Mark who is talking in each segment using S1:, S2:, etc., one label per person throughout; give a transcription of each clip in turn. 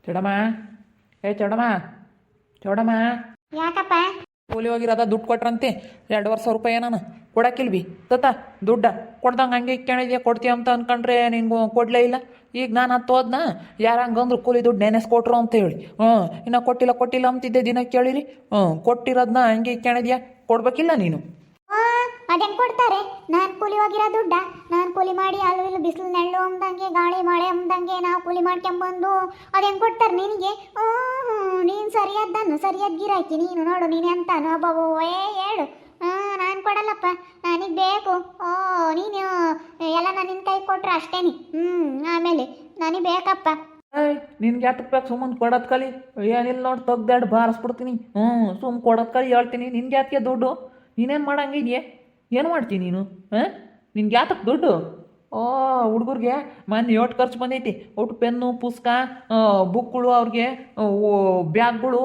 S1: ಚೌಡಮ್ಮ, ಏ ಚೌಡಮ್ಮ, ಚೌಡಮ್ಮ,
S2: ಯಾಕಪ್ಪ?
S1: ಕೂಲಿ ಹೋಗಿರೋದ ದುಡ್ಡು ಕೊಟ್ರಂತೆ 2,500 ರೂಪಾಯಿ ನಾನು ಕೊಡಕ್ಕಿಲ್ವಿ ತತ್ತ ದುಡ್ಡ ಕೊಡ್ದಂಗೆ ಹಂಗೆ ಕೇಳಿದ್ಯಾ ಕೊಡ್ತೀಯ ಅಂತ ಅನ್ಕೊಂಡ್ರೆ ನಿನ್ಗೂ ಕೊಡಲೇ ಇಲ್ಲ. ಈಗ ನಾನು ಹತ್ತು ಹೋದ್ನ ಯಾರು ಹಂಗಂದ್ರು ಕೂಲಿ ದುಡ್ಡು ನೆನೆಸ್ಕೊಟ್ರು ಅಂತ ಹೇಳಿ ಇನ್ನು ಕೊಟ್ಟಿಲ್ಲ ಅಂತಿದ್ದೆ ದಿನ ಕೇಳಿರಿ. ಕೊಟ್ಟಿರೋದನ್ನ ಹಂಗೆ ಕೇಳಿದ್ಯಾ ಕೊಡ್ಬೇಕಿಲ್ಲ ನೀನು.
S2: ಅದೇನು ಕೊಡ್ತಾರೆ? ನಾನು ಕೂಲಿ ಹೋಗಿರೋ ದುಡ್ಡ ನಾನು ಕೂಲಿ ಮಾಡಿ ಅಲ್ಲೂ ಇಲ್ಲಿ ಬಿಸಿಲು ನೆಳ್ಳು ಅಂದಂಗೆ ಗಾಳಿ ಮಳೆ ಅಂದಂಗೆ ನಾವು ಕೂಲಿ ಮಾಡ್ಕೊಂಬಂದು ಅದೇನು ಕೊಡ್ತಾರೆ ನಿನಗೆ? ನೀನು ಸರಿಯಾದ ಗಿರಾಕಿ ನೀನು ನೋಡು. ನೀನು ಎಂತಾನು ಅಬ್ಬೋ ಹೇಳು. ನಾನು ಕೊಡಲ್ಲಪ್ಪ, ನನಗೆ ಬೇಕು. ನೀನು ಎಲ್ಲ ನಾನು ನಿನ್ನ ಕೈ ಕೊಟ್ರೆ ಅಷ್ಟೇನಿ. ಆಮೇಲೆ ನನಗೆ ಬೇಕಪ್ಪ.
S1: ನಿನ್ಗೆ ಯಾತಕ್ಕೆ ಬೇಕು? ಸುಮ್ಮನೆ ಕೊಡೋದು ಕಲಿ. ಏನಿಲ್ಲ ನೋಡಿ ತೆಗ್ದಾಡು ಬಾರಿಸ್ಬಿಡ್ತೀನಿ. ಸುಮ್ಮನೆ ಕೊಡೋದು ಕಲಿ ಹೇಳ್ತೀನಿ. ನಿನ್ಗೆ ಯಾತಕ್ಕೆ ದುಡ್ಡು? ನೀನೇನು ಮಾಡಂಗಿದ್ಯೆ? ಏನು ಮಾಡ್ತೀನಿ ನೀನು? ನಿನ್ಗೆ ಯಾತಕ್ಕೆ ದುಡ್ಡು? ಹುಡುಗರಿಗೆ ಮೊನ್ನೆ ಎಷ್ಟು ಖರ್ಚು ಬಂದೈತಿ. ಒಟ್ಟು ಪೆನ್ನು ಪುಸ್ತಕ ಬುಕ್ಗಳು ಅವ್ರಿಗೆ ಬ್ಯಾಗ್ಗಳು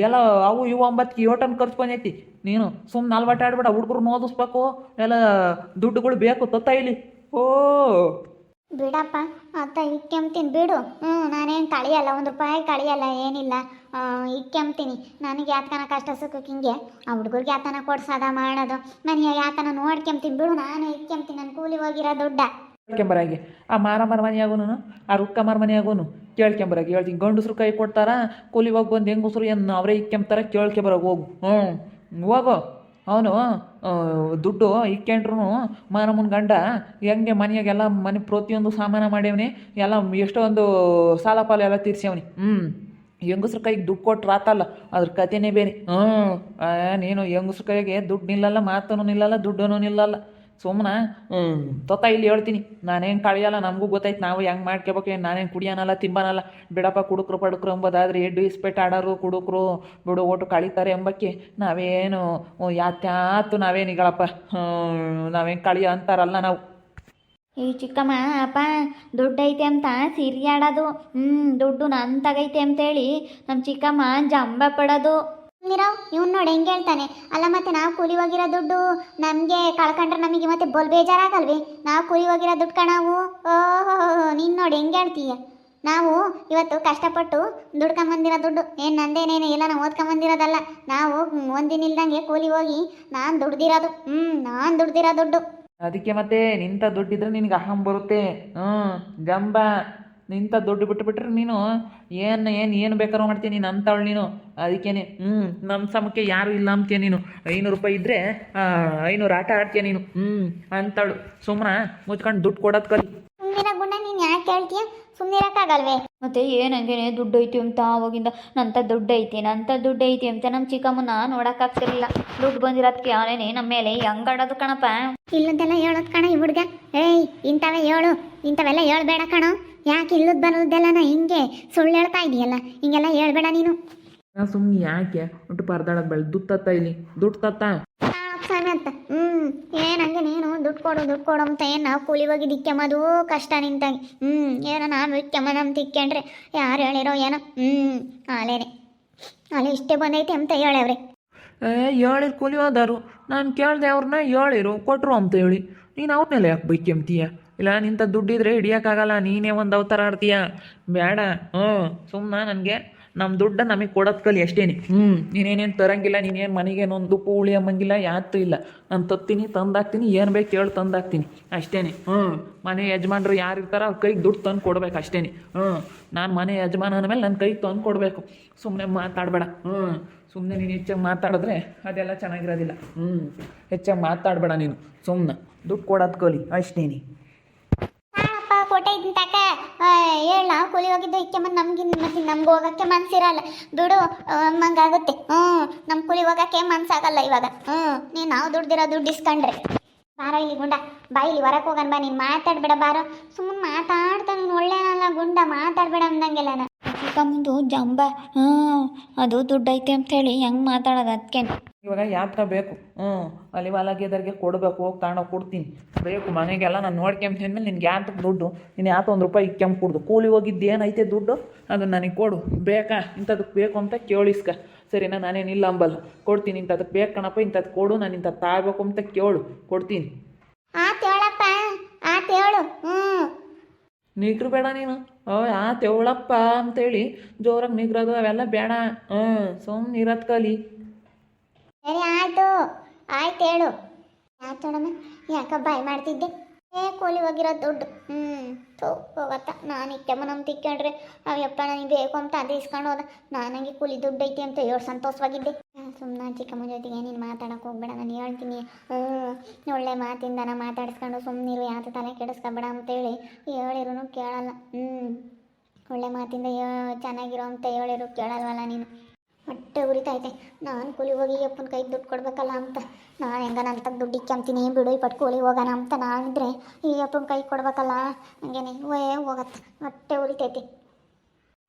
S1: ಎಲ್ಲ ಅವು ಇವು ಅಂಬತ್ತಿಗೆ ಏಟನ್ನು ಖರ್ಚು ಬಂದೈತಿ. ನೀನು ಸುಮ್ಮನೆ ಅಲ್ವಾಟ ಆಡ್ಬೇಡ. ಹುಡುಗರು ಓದಿಸ್ಬೇಕು, ಎಲ್ಲ ದುಡ್ಡುಗಳು ಬೇಕು ತತ್ತ ಇಲ್ಲಿ.
S2: ಬಿಡಪ್ಪ ಅತ್ತ ಇಕ್ಕೆಂತೀನಿ ಬಿಡು. ನಾನೇನು ಕಳಿಯಲ್ಲ, 1 ರೂಪಾಯಿ ಕಳಿಯಲ್ಲ, ಏನಿಲ್ಲ. ಇಕ್ಕೆಂತೀನಿ. ನನಗೆ ಯಾತನ ಕಷ್ಟ ಸುಖಕ್ಕೆ ಹಿಂಗೆ ಆ ಹುಡುಗರಿಗೆ ಯಾತನ ಕೊಡ್ಸೋದ ಮಾಡೋದು ನನಗೆ ಯಾತನ ನೋಡ್ಕೊಂತೀನಿ ಬಿಡು. ನಾನು ಇಕ್ಕೆಂತೀನಿ ನನ್ನ ಕೂಲಿ ಹೋಗಿರೋ ದುಡ್ಡ.
S1: ಕೇಳ್ಕೊಂಬರಾಗಿ ಆ ಮಾರಮ್ಮರ ಮನೆಯಾಗೋನು ಆ ರುಕ್ಕಮ್ಮರ ಮನೆಯಾಗೋನು ಕೇಳ್ಕೊಂಬರಾಗಿ ಹೇಳ್ತೀನಿ. ಗಂಡಸ್ರು ಕೈ ಕೊಡ್ತಾರ ಕೂಲಿ ಹೋಗಿ ಬಂದು ಹೆಂಗಸ್ರು ಏನು ಅವರೇ ಇಕ್ಕೆಂಬ್ತಾರ ಕೇಳ್ಕೊಂಬರಾಗ ಹೋಗು. ಹೋಗು. ಅವನು ದುಡ್ಡು ಇಕ್ಕೊಂಡ್ರು ಮಾರಮ್ಮನ ಗಂಡ ಹೆಂಗೆ ಮನೆಯಾಗೆಲ್ಲ ಮನೆ ಪ್ರತಿಯೊಂದು ಸಾಮಾನು ಮಾಡ್ಯವನಿ. ಎಲ್ಲ ಎಷ್ಟೊಂದು ಸಾಲ ಪಾಲ ಎಲ್ಲ ತೀರ್ಸ್ಯವನಿ. ಹೆಂಗಸ್ರ ಕೈಗೆ ದುಡ್ಡು ಕೊಟ್ರು ಆತಲ್ಲ, ಅದ್ರ ಕತೆನೇ ಬೇರೆ. ನೀನು ಹೆಂಗಸ್ರ ಕೈಗೆ ದುಡ್ಡು ನಿಲ್ಲಲ್ಲ, ಮಾತೂ ನಿಲ್ಲಲ್ಲ, ದುಡ್ಡೂ ನಿಲ್ಲಲ್ಲ. ಸುಮ್ಮನೆ ತೊತ್ತ ಇಲ್ಲಿ ಹೇಳ್ತೀನಿ. ನಾನೇನು ಕಳಿಯಲ್ಲ, ನಮಗೂ ಗೊತ್ತೈತೆ ನಾವು ಹೆಂಗೆ ಮಾಡ್ಕೋಬೇಕು. ನಾನೇನು ಕುಡಿಯೋನಲ್ಲ ತಿಂಬನಲ್ಲ. ಬಿಡಪ್ಪ ಕುಡುಕ್ರು ಪಡುಕ್ರು ಎಂಬುದಾದ್ರೆ ಎಡ್ಡು ಇಸ್ಪೆಟ್ ಆಡೋರು ಕುಡುಕ್ರು ಬಿಡು ಒಟ್ಟು ಕಳೀತಾರೆ ಎಂಬಕ್ಕೆ ನಾವೇನು ಯಾತ್ಯಾತು ನಾವೇನಿಗಳಪ್ಪ, ನಾವೇನು ಕಳಿಯೋ ಅಂತಾರಲ್ಲ ನಾವು.
S2: ಈ ಚಿಕ್ಕಮ್ಮ ಅಪ್ಪ ದುಡ್ಡು ಐತೆ ಅಂತ ಸಿರಿಯಾಡೋದು. ದುಡ್ಡು ನನ್ನ ತಗೈತೆ ಅಂತೇಳಿ ನಮ್ಮ ಚಿಕ್ಕಮ್ಮ ಜಂಬ ಪಡೋದು. ನೀರಾವ್ ಇವ್ನು ನೋಡಿ ಹೆಂಗೆ ಹೇಳ್ತಾನೆ. ಅಲ್ಲ ಮತ್ತೆ ನಾವು ಕೂಲಿ ಹೋಗಿರೋ ದುಡ್ಡು ನಮಗೆ ಕಳ್ಕೊಂಡ್ರೆ ನಮಗೆ ಮತ್ತೆ ಬೋಲ್ ಬೇಜಾರಾಗಲ್ವಿ? ನಾವು ಕೂಲಿ ಹೋಗಿರೋ ದುಡ್ಡು ಕಣವು. ನೀನು ನೋಡಿ ಹೆಂಗೆ ಹೇಳ್ತೀಯ. ನಾವು ಇವತ್ತು ಕಷ್ಟಪಟ್ಟು ದುಡ್ಕೊಂಬಂದಿರೋ ದುಡ್ಡು ಏನು ನಂದೇನೇನು ಇಲ್ಲ, ನಾವು ಓದ್ಕೊಂಬಂದಿರೋದಲ್ಲ. ನಾವು ಒಂದಿನಿಲ್ದಂಗೆ ಕೂಲಿ ಹೋಗಿ ನಾನು ದುಡ್ದಿರೋ ದುಡ್ಡು.
S1: ಅದಕ್ಕೆ ಮತ್ತೆ ನಿಂತ ದುಡ್ಡಿದ್ರೆ ನಿನಗೆ ಅಹಂ ಬರುತ್ತೆ. ಜಂಬ ನಿಂತ ದುಡ್ಡು ಬಿಟ್ಟುಬಿಟ್ರೆ ನೀನು ಏನು ಬೇಕಾದ್ರೂ ಮಾಡ್ತೀನಿ ನೀನು ಅಂತವಳು ನೀನು. ಅದಕ್ಕೇನೆ ನಮ್ಮ ಸಮಕ್ಕೆ ಯಾರು ಇಲ್ಲ ಅಂತೀಯ ನೀನು. 500 ರೂಪಾಯಿ ಇದ್ದರೆ 500 ಆಟ ಆಡ್ತೀಯ ನೀನು. ಅಂತವಳು ಸುಮ್ಮನೆ ಮುಚ್ಕೊಂಡು ದುಡ್ಡು ಕೊಡೋದು ಕಲಿ.
S2: ಸುಮ್ಮನಿರ ಗುಣ ನೀನು ಯಾಕೆ ಹೇಳ್ತೀಯ? ಸುಮ್ಮನಿರಕ್ಕಾಗಲ್ವೇ? ಮತ್ತೆ ಏನಂಗೇನೆ ದುಡ್ಡು ಐತಿ ಅಂತ ಅವಾಗಿಂದ ನಂತ ದುಡ್ಡು ಐತಿ ಅಂತ ನಮ್ಮ ಚಿಕ್ಕಮ್ಮನ ನೋಡೋಕ್ಕಾಗ್ತಿರ್ಲಿಲ್ಲ. ದುಡ್ಡು ಬಂದಿರೋದಕ್ಕೆ ಅವನೇನೆ ನಮ್ಮ ಮೇಲೆ ಹೆಂಗಾಡೋದು ಕಣಪ್ಪ. ಇಲ್ಲದೆಲ್ಲ ಹೇಳೋದು ಕಣ ಈ ಹುಡುಗ. ಇಂಥವೇ ಹೇಳು, ಇಂಥವೆಲ್ಲ ಹೇಳ್ಬೇಡ ಕಣೋ. ಯಾಕೆ ಇಲ್ಲದ ಬರೋದೆಲ್ಲನ ಹಿಂಗೆ ಸುಳ್ಳು ಹೇಳ್ತಾ ಇದೆಯಲ್ಲ, ಹಿಂಗೆಲ್ಲ ಹೇಳ್ಬೇಡ ನೀನು.
S1: ಸುಮ್ಮನೆ ಯಾಕೆ ಒಟ್ಟು ಪರದಾಡೋದು ಬೆಳೆ. ದುಡ್ಡು ತತ್ತ ಇಲ್ಲಿ ದುಡ್ಡು ತತ್ತ
S2: ಅಂತ ಏನಂಗೆ ನೀನು ದುಡ್ಡು ಕೊಡು ಅಂತ. ಏನು ನಾವು ಕೂಲಿ ಹೋಗಿ ದಿಕ್ಕೆಂಬದು ಕಷ್ಟ ನಿಂತಾಗಿ. ಏನೋ ನಾವು ಇಕ್ಕೆಂಬ ನಮ್ಮ ತಿಕ್ಕೊಂಡ್ರೆ ಯಾರು ಹೇಳಿರೋ ಏನೋ. ಅಲ್ಲಿ ಇಷ್ಟೇ ಬಂದೈತೆ ಅಂತ ಹೇಳವ್ರೆ.
S1: ಹೇಳಿರು ಕೂಲಿ ಹೋದಾರು. ನಾನು ಕೇಳಿದೆ ಅವ್ರನ್ನ ಹೇಳಿರು ಕೊಟ್ಟರು ಅಂತ ಹೇಳಿ. ನೀನು ಅವ್ರನ್ನೆಲ್ಲ ಯಾಕೆ ಬೈಕೆಂಬ್ತೀಯ? ಇಲ್ಲ ನಿಂತ ದುಡ್ಡಿದ್ರೆ ಹಿಡಿಯೋಕ್ಕಾಗಲ್ಲ, ನೀನೇ ಒಂದು ಅವತಾರ ಆಡ್ತೀಯ. ಬೇಡ. ಸುಮ್ಮನೆ ನನಗೆ ನಮ್ಮ ದುಡ್ಡ ನಮಗೆ ಕೊಡೋದು ಕಲಿ ಅಷ್ಟೇನಿ. ನೀನೇನೇನು ತರಂಗಿಲ್ಲ, ನೀನೇನು ಮನೆಗೇನೊಂದು ಪೂಳಿ ಅಂಬಂಗಿಲ್ಲ, ಯಾತು ಇಲ್ಲ. ನಾನು ತತ್ತೀನಿ ತಂದಾಕ್ತೀನಿ, ಏನು ಬೇಕು ಹೇಳಿ ತಂದಾಕ್ತೀನಿ ಅಷ್ಟೇನೆ. ಮನೆ ಯಜಮಾನ್ರು ಯಾರು ಇರ್ತಾರೋ ಅವ್ರ ಕೈಗೆ ದುಡ್ಡು ತಂದು ಕೊಡ್ಬೇಕು ಅಷ್ಟೇನೆ. ನಾನು ಮನೆ ಯಜಮಾನ ಅಂದಮೇಲೆ ನನ್ನ ಕೈಗೆ ತಂದು ಕೊಡಬೇಕು. ಸುಮ್ಮನೆ ಮಾತಾಡಬೇಡ. ಸುಮ್ಮನೆ ನೀನು ಹೆಚ್ಚಾಗಿ ಮಾತಾಡಿದ್ರೆ ಅದೆಲ್ಲ ಚೆನ್ನಾಗಿರೋದಿಲ್ಲ. ಹೆಚ್ಚಾಗಿ ಮಾತಾಡಬೇಡ ನೀನು. ಸುಮ್ಮನೆ ದುಡ್ಡು ಕೊಡೋದು ಕಲಿ ಅಷ್ಟೇನಿ.
S2: ಫೋಟೋ ಇದ್ದ ತಕ ಹೇಳ ಕೂಲಿ ಹೋಗಿದ್ದು ಇಕ್ಕೆಂಬಂದು ನಮ್ಗೆ ಹೋಗೋಕ್ಕೆ ಮನ್ಸಿರಲ್ಲ ಬಿಡು. ಮಂಗಾಗುತ್ತೆ. ನಮ್ಮ ಕೂಲಿ ಹೋಗೋಕ್ಕೆ ಮನ್ಸಾಗಲ್ಲ ಇವಾಗ. ನಾವು ದುಡ್ಡು ಇಸ್ಕೊಂಡ್ರೆ. ಬಾರೋ ಇಲ್ಲಿ ಗುಂಡ, ಬಾ ಇಲ್ಲಿ ಹೊರಕ್ಕೆ ಹೋಗೋಣ ಬಾ. ನೀನು ಮಾತಾಡ್ಬೇಡ ಬಾರೋ. ಸುಮ್ಮನೆ ಮಾತಾಡ್ತಾ ನೀನು ಒಳ್ಳೆನಲ್ಲ ಗುಂಡ, ಮಾತಾಡ್ಬೇಡ ಅಂದಂಗೆಲ್ಲ. ಚಿಕ್ಕಮ್ಮಂದು ಜಂಬ. ಅದು ದುಡ್ಡು ಐತೆ ಅಂತೇಳಿ ಹೆಂಗೆ ಮಾತಾಡೋದು ಅದಕ್ಕೆ.
S1: ಇವಾಗ ಯಾತ್ರ ಬೇಕು. ಅಲ್ಲಿ ಹೊಲಗೆದರಿಗೆ ಕೊಡಬೇಕು, ಹೋಗಿ ತಗೊಂಡೋಗಿ ಕೊಡ್ತೀನಿ. ಬೇಕು ಮನೆಗೆಲ್ಲ ನಾನು ನೋಡ್ಕೊಂತೀನಿ ಮೇಲೆ ನಿನ್ಗೆ ಯಾತಕ್ಕೆ ದುಡ್ಡು? ನೀನು ಯಾತ 1 ರೂಪಾಯಿ ಇಕ್ಕೆಂಬ ಕೊಡ್ದು ಕೂಲಿ ಹೋಗಿದ್ದು ಏನೈತೆ ದುಡ್ಡು ಅದು ನನಗೆ ಕೊಡು. ಬೇಕಾ ಇಂಥದಕ್ಕೆ ಬೇಕು ಅಂತ ಕೇಳಿಸ್ಕ ಸರಿನಾ? ನಾನೇನಿಲ್ಲ ಅಂಬಲ್ಲ, ಕೊಡ್ತೀನಿ. ಇಂಥದಕ್ಕೆ ಬೇಕು ಕಣಪ್ಪ, ಇಂಥದ್ದು ಕೊಡು, ನಾನು ಇಂಥದ್ದು ತಾಳ್ಬೇಕು ಅಂತ ಕೇಳು, ಕೊಡ್ತೀನಿ.
S2: ಹೇಳಪ್ಪ ಹೇಳು.
S1: ನಿಗ್ರು ಬೇಡ ನೀನು ಆ ತೆವಳಪ್ಪ ಅಂತೇಳಿ ಜೋರಾಗಿ ನಿಗ್ರದು ಅವೆಲ್ಲ ಬೇಡ ಸುಮ್ಮನೆ ಇರತ್ ಕಲಿ.
S2: ಸರಿ ಆಯ್ತು ಆಯ್ತು ಹೇಳು. ಯಾಕೆ ನೋಡಮ್ಮ ಯಾಕ ಬಾಯ್ ಮಾಡ್ತಿದ್ದೆ? ಕೂಲಿ ಹೋಗಿರೋ ದುಡ್ಡು ಹೋಗತ್ತ ನಾನು ಇಕ್ಕಮ್ಮ ನಮ್ಮ ತಿಕ್ಕೊಂಡ್ರೆ ಅಯ್ಯಪ್ಪ ನನಗೆ ಬೇಕು ಅಂತ ಅದೇ ಇಸ್ಕೊಂಡು ಹೋದ. ನನಗೆ ಕೂಲಿ ದುಡ್ಡು ಐತಿ ಅಂತ ಹೇಳಿ ಸಂತೋಷವಾಗಿದ್ದೆ. ಸುಮ್ಮನೆ ಚಿಕ್ಕಮ್ಮ ಜೊತೆಗೆ ನೀನು ಮಾತಾಡೋಕೆ ಹೋಗ್ಬೇಡ, ನಾನು ಹೇಳ್ತೀನಿ. ಒಳ್ಳೆ ಮಾತಿಂದ ನಾನು ಮಾತಾಡಿಸ್ಕೊಂಡು ಸುಮ್ಮನಿರು, ಯಾತ ತಲೆ ಕೆಡಿಸ್ಕೊಬೇಡ ಅಂತೇಳಿ ಹೇಳಿರು ಕೇಳಲ್ಲ. ಒಳ್ಳೆ ಮಾತಿಂದ ಚೆನ್ನಾಗಿರೋ ಅಂತ ಹೇಳಿರು ಕೇಳಲ್ವಲ್ಲ ನೀನು. ಹೊಟ್ಟೆ ಉರಿತೈತೆ. ನಾನು ಕೂಲಿ ಹೋಗಿ ಅಪ್ಪನ ಕೈಗೆ ದುಡ್ಡು ಕೊಡ್ಬೇಕಲ್ಲ ಅಂತ ನಾನು ಹೆಂಗ ನನ್ನ ತಗ ದುಡ್ಡು ಇಕ್ಕಂತೀನಿ ಬಿಡು ಇಪ್ಪಟ್ಟು ಕೂಲಿ ಹೋಗೋಣ ಅಂತ ನಾನಿದ್ರೆ ಈ ಅಪ್ಪನ ಕೈಗೆ ಕೊಡ್ಬೇಕಲ್ಲ ಹಂಗೇನೆ ಹೋಗತ್ತೆ. ಹೊಟ್ಟೆ ಉರಿತೈತೆ.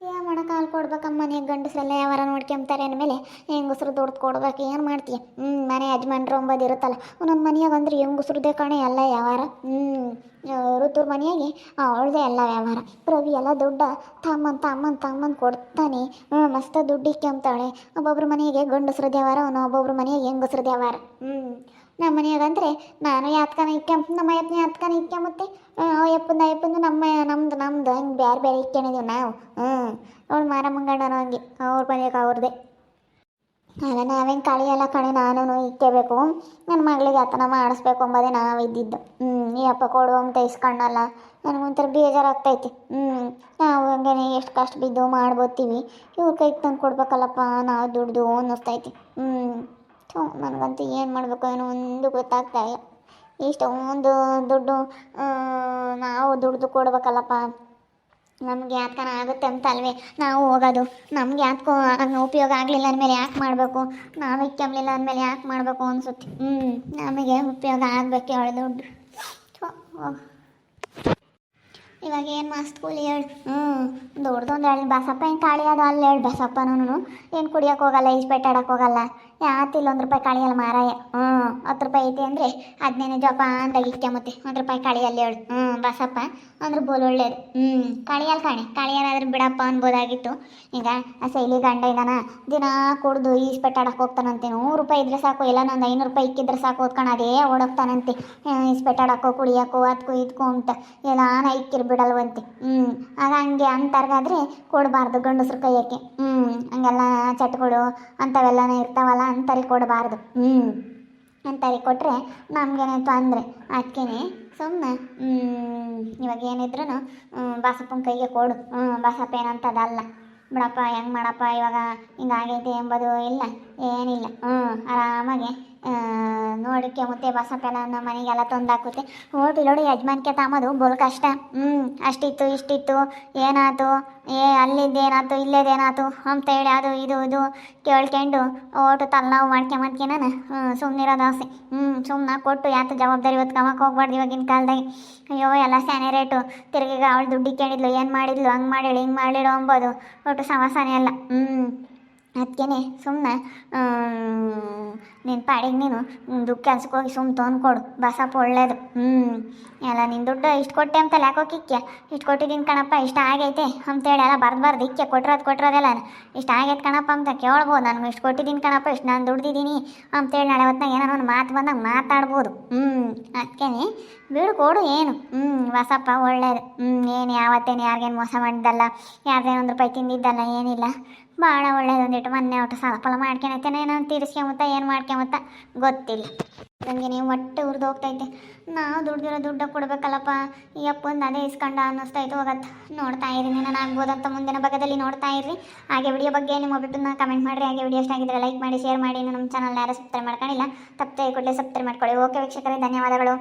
S2: ಏನು ಮಾಡೋಕೆ ಹಾಲು ಕೊಡ್ಬೇಕಮ್ಮ, ಮನೆಗೆ ಗಂಡಸ್ರೆಲ್ಲ ಯಾವಾರ ನೋಡ್ಕೊಂತಾರೆ ಅಂದಮೇಲೆ ಹೆಂಗಸ್ರು ದುಡ್ಡು ಕೊಡ್ಬೇಕು. ಏನು ಮಾಡ್ತೀಯ? ಮನೆ ಯಜಮಾನ್ರು ಅಂಬೋದು ಇರುತ್ತಲ್ಲ ಒಂದೊಂದು ಮನೆಯಾಗ ಅಂದ್ರೆ ಹೆಂಗಸ್ರದ್ದೇ ಕಣೆ ಎಲ್ಲ ವ್ಯವಹಾರ. ಋತುರ್ ಮನೆಯಾಗಿ ಅವಳದೇ ಎಲ್ಲ ವ್ಯವಹಾರ. ಪ್ರವಿ ಎಲ್ಲ ದುಡ್ಡ ತಮ್ಮನ್ ಕೊಡ್ತಾನೆ. ಮಸ್ತ ದುಡ್ಡು ಇಕ್ಕೊಂತಾಳೆ. ಒಬ್ಬೊಬ್ರು ಮನೆಗೆ ಗಂಡಸ್ರದ್ದು ವ್ಯವಹಾರ, ಒಬ್ಬೊಬ್ರು ಮನೆಯಾಗ ಹೆಂಗಸ್ರದ್ದು ವ್ಯವಹಾರ. ನಮ್ಮ ಮನೆಯಾಗಂದ್ರೆ ನಾನು ಯಾತ್ಕನ ನಮ್ಮ ಯತ್ನ ಯಾತ್ಕನ ಇಕ್ಕೊಂಬತ್ತೆ. ಯಪ್ಪಂದು ನಮ್ದು ಹಂಗೆ ಬೇರೆ ಇಕ್ಕೊಂಡಿದ್ದೀವಿ ನಾವು. ಅವಳು ಮಾರಮ್ಮಂಗಣ್ಣನೋ ಹಂಗೆ ಅವ್ರ ಮನೆಯಾಗ ಅವ್ರದ್ದೇ ಅಲ್ಲ. ನಾವೇನು ಕಳಿಯಲ್ಲ ಕಣೆ, ನಾನು ಇಕ್ಕಬೇಕು. ನನ್ನ ಮಗಳಿಗೆ ಆತನ ಮಾಡಿಸ್ಬೇಕು ಅಂಬೋದೇ ನಾವು ಇದ್ದಿದ್ದು. ಈ ಅಪ್ಪ ಕೊಡು ಅಂತ ಇಸ್ಕೊಂಡಲ್ಲ, ನನಗೊಂಥರ ಬೇಜಾರಾಗ್ತೈತಿ. ನಾವು ಹಂಗೆ ಎಷ್ಟು ಕಷ್ಟ ಬಿದ್ದು ಮಾಡ್ಬೋತೀವಿ, ಇವ್ರ ಕೈಗೆ ತಂದು ಕೊಡ್ಬೇಕಲ್ಲಪ್ಪ ನಾವು ದುಡ್ದು ಅನ್ನಿಸ್ತೈತಿ. ನನಗಂತೂ ಏನು ಮಾಡಬೇಕು ಏನೋ ಒಂದು ಗೊತ್ತಾಗ್ತಾ ಇಲ್ಲ. ಇಷ್ಟೊಂದು ದುಡ್ಡು ನಾವು ದುಡ್ದು ಕೊಡ್ಬೇಕಲ್ಲಪ್ಪ. ನಮ್ಗೆ ಯಾತ್ಕನ ಆಗುತ್ತೆ ಅಂತ ಅಲ್ವೇ ನಾವು ಹೋಗೋದು. ನಮ್ಗೆ ಯಾತ್ಕೋ ಹಂಗೆ ಉಪಯೋಗ ಆಗಲಿಲ್ಲ ಅಂದಮೇಲೆ ಯಾಕೆ ಮಾಡಬೇಕು? ನಾವು ಇಕ್ಕಂಬಲಿಲ್ಲ ಅಂದಮೇಲೆ ಯಾಕೆ ಮಾಡಬೇಕು ಅನಿಸುತ್ತೆ. ನಮಗೆ ಉಪಯೋಗ ಆಗಬೇಕು ಹೇಳಿ ದುಡ್ಡು. ಇವಾಗ ಏನು ಮಸ್ತ್ ಕೂಲಿ ಹೇಳು. ದೊಡ್ಡದೊಂದು ಹೇಳಿ ಬಸಪ್ಪ ಏನು ಕಾಳಿ ಅದು ಅಲ್ಲಿ ಹೇಳಿ ಬಸಪ್ಪನೂ ಏನು ಕುಡಿಯೋಕೆ ಹೋಗಲ್ಲ, ಈಜ್ಪೆಟ್ಟಾಡಕ್ಕೆ ಹೋಗಲ್ಲ. ಯಾತಿಲ್ಲ 1 ರೂಪಾಯಿ ಕಾಳಿಯಲ್ಲ ಮಾರಾಯ. 10 ರೂಪಾಯಿ ಐತಿ ಅಂದರೆ 15 ಜೋಪ ಅಂದಾಗ ಇಕ್ಕಂಬತ್ತೆ. 1 ರೂಪಾಯಿ ಕಾಳಿಯಲ್ಲಿ ಹೇಳು. ಬಸಪ್ಪ ಅಂದ್ರೆ ಬೋಲ್ ಒಳ್ಳೇದು. ಕಾಳಿಯಲ್ಲಿ ಕಾಳಿಯಲ್ಲಾದ್ರೆ ಬಿಡಪ್ಪ ಅನ್ಬೋದಾಗಿತ್ತು. ಈಗ ಆ ಶೈಲಿ ಗಂಡ ಇದ್ದಾನ, ದಿನ ಕುಡ್ದು ಈಸ್ಪೆಟ್ಟಾಡಕ್ಕೆ ಹೋಗ್ತಾನಂತೆ. 100 ರೂಪಾಯಿ ಇದ್ರೆ ಸಾಕು, ಇಲ್ಲ ನಂದು 500 ರೂಪಾಯಿ ಇಕ್ಕಿದ್ರೆ ಸಾಕು ಓದ್ಕೊಂಡು ಅದೇ ಓಡೋಗ್ತಾನಂತೆ. ಈಸ್ಪೆಟ್ಟಾಡಕ್ಕೋ ಕುಡಿಯೋಕ್ಕೋ ಅದಕ್ಕೂ ಇದಕ್ಕೂ ಅಂತ ಎಲ್ಲಾನ ಇಕ್ಕಿರ್ ಬಿಡಲ್ವಂತೆ. ಆಗ ಹಂಗೆ ಅಂತರ್ಗಾದ್ರೆ ಕೊಡಬಾರ್ದು ಗಂಡಸ್ರ ಕೈಯಕ್ಕೆ. ಹಂಗೆಲ್ಲ ಚಟ್ಗಳು ಅಂಥವೆಲ್ಲನ ಇರ್ತಾವಲ್ಲ, ಅಂಥವ್ರಿಗೆ ಕೊಡಬಾರ್ದು. ಅಂಥವ್ರಿಗೆ ಕೊಟ್ಟರೆ ನಮಗೇನೆ ತೊಂದರೆ. ಅದಕ್ಕೇ ಸುಮ್ಮನೆ ಇವಾಗ ಏನಿದ್ರು ಬಸಪ್ಪನ ಕೈಗೆ ಕೊಡು. ಬಸಪ್ಪ ಏನಂತದಲ್ಲ ಬಿಡಪ್ಪ, ಹೆಂಗೆ ಮಾಡಪ್ಪ ಇವಾಗ ಹಿಂಗಾಗೈತೆ ಎಂಬುದು ಇಲ್ಲ, ಏನಿಲ್ಲ. ಆರಾಮಾಗಿ ನೋಡಕ್ಕೆ ಮತ್ತೆ ಬಸಪ್ಪೆಲ್ಲ ನಮ್ಮ ಮನೆಗೆಲ್ಲ ತಂದಾಕುತ್ತೆ. ಹೋಟೆಲೋಡು ಯಜಮಾನಿಕೆ ತಾಂಬೋದು ಬೋಲ್ ಕಷ್ಟ. ಅಷ್ಟಿತ್ತು ಇಷ್ಟಿತ್ತು ಏನಾಯ್ತು, ಅಲ್ಲಿದ್ದೇನಾಯ್ತು ಇಲ್ಲೇದೇನಾಯ್ತು ಅಂತ ಹೇಳಿ ಅದು ಇದು ಕೇಳ್ಕೊಂಡು ಓಟು ತಲೆನೋವು ಮಾಡ್ಕೊಂಬಂದ್ಕೆ ನಾನು ಸುಮ್ಮನಿರೋದು ಆಸೆ. ಸುಮ್ಮನೆ ಕೊಟ್ಟು ಯಾತ ಜವಾಬ್ದಾರಿ ಹೊತ್ಕೊಂಬಕ್ಕೆ ಹೋಗ್ಬಾರ್ದು ಇವಾಗಿನ ಕಾಲದಾಗೆ. ಅಯ್ಯೋ ಎಲ್ಲ ಸ್ಯಾನೆ ರೇಟು. ತಿರುಗಿಗ ಅವಳು ದುಡ್ಡು ಇಕ್ಕೊಂಡಿದ್ಲು, ಏನು ಮಾಡಿದ್ಲು, ಹಂಗೆ ಮಾಡಿಳು ಹಿಂಗೆ ಮಾಡಿಳು ಅಂಬೋದು ಒಟ್ಟು ಸಮಸ್ಯೆನೇ ಅಲ್ಲ. ಅದಕ್ಕೇ ಸುಮ್ಮನೆ ನಿನ್ನ ಪಾಡಿಗೆ ನೀನು ದುಡ್ಡು ಕೆಲ್ಸಕ್ಕೆ ಹೋಗಿ ಸುಮ್ಮನೆ ತೊಂದ್ಕೊಡು. ಬಸಪ್ಪ ಒಳ್ಳೇದು. ಎಲ್ಲ ನಿನ್ನ ದುಡ್ಡು ಇಷ್ಟು ಕೊಟ್ಟೆ ಅಂತಲ್ಲ ಯಾಕೋಕೆ ಇಕ್ಕೆ, ಇಷ್ಟು ಕೊಟ್ಟಿದ್ದೀನಿ ಕಣಪ್ಪ, ಇಷ್ಟ ಆಗೈತೆ ಅಂತೇಳಿ ಎಲ್ಲ ಬರ್ದು ಇಕ್ಕೆ ಕೊಟ್ಟಿರೋದೆಲ್ಲ ಇಷ್ಟು ಆಗೈತೆ ಕಣಪ್ಪ ಅಂತ ಕೇಳ್ಬೋದು. ನಾನು ಇಷ್ಟು ಕೊಟ್ಟಿದ್ದೀನಿ ಕಣಪ್ಪ, ಇಷ್ಟು ನಾನು ದುಡ್ದಿದ್ದೀನಿ ಅಂತೇಳಿ ನಾಳೆ ಹೊತ್ತಿನಾಗ ಏನೋ ಒಂದು ಮಾತು ಬಂದಾಗ ಮಾತಾಡ್ಬೋದು. ಅದಕ್ಕೇ ಬಿಡು ಕೊಡು ಏನು. ಬಸಪ್ಪ ಒಳ್ಳೇದು. ಏನು ಯಾವತ್ತೇನು ಯಾರಿಗೇನು ಮೋಸ ಮಾಡಿದ್ದಲ್ಲ, ಯಾರ್ದೇನು 1 ರೂಪಾಯಿ ತಿಂದಿದ್ದಲ್ಲ, ಏನಿಲ್ಲ. ಭಾಳ ಒಳ್ಳೇದು. ಒಂದಿಟ್ಟು ಮೊನ್ನೆ ಒಟ್ಟು ಸಾಲ ಫಲ ಮಾಡ್ಕೊಳತ್ತೇನೆ, ನಾನು ತೀರಿಸ್ಕೊಂಬತ್ತ ಏನು ಮಾಡ್ಕೊಂಬತ್ತ ಗೊತ್ತಿಲ್ಲ. ನನಗೆ ನೀವು ಹೊಟ್ಟೆ ಉರಿದು ಹೋಗ್ತೈತೆ. ನಾವು ದುಡ್ದಿರೋ ದುಡ್ಡು ಕೊಡ್ಬೇಕಲ್ಲಪ್ಪ. ಈ ಅಪ್ಪಂದು ಅದೇ ಇಸ್ಕೊಂಡ ಅನ್ನಿಸ್ತೈತೆ ಹೋಗತ್ತೆ. ನೋಡ್ತಾ ಇರಿ, ನಾನು ಆಗ್ಬೋದಂತ ಮುಂದಿನ ಭಾಗದಲ್ಲಿ ನೋಡ್ತಾ ಇರ್ರಿ. ಹಾಗೆ ವಿಡಿಯೋ ಬಗ್ಗೆ ನಿಮ್ಮ ಅಭಿಪ್ರಾಯನ ಕಮೆಂಟ್ ಮಾಡಿರಿ. ಹಾಗೆ ವಿಡಿಯೋ ಇಷ್ಟ ಆಗಿದ್ರೆ ಲೈಕ್ ಮಾಡಿ, ಶೇರ್ ಮಾಡಿ. ನಮ್ಮ ಚಾನಲ್ನ ಯಾರು ಸಬ್ಸ್ಕ್ರೈಬ್ ಮಾಡ್ಕೊಂಡಿಲ್ಲ ತಪ್ಪದೆ ಕೂಡಲೇ ಸಬ್ಸ್ಕ್ರೈಬ್ ಮಾಡ್ಕೊಳ್ಳಿ. ಓಕೆ ವೀಕ್ಷಕರೇ, ಧನ್ಯವಾದಗಳು.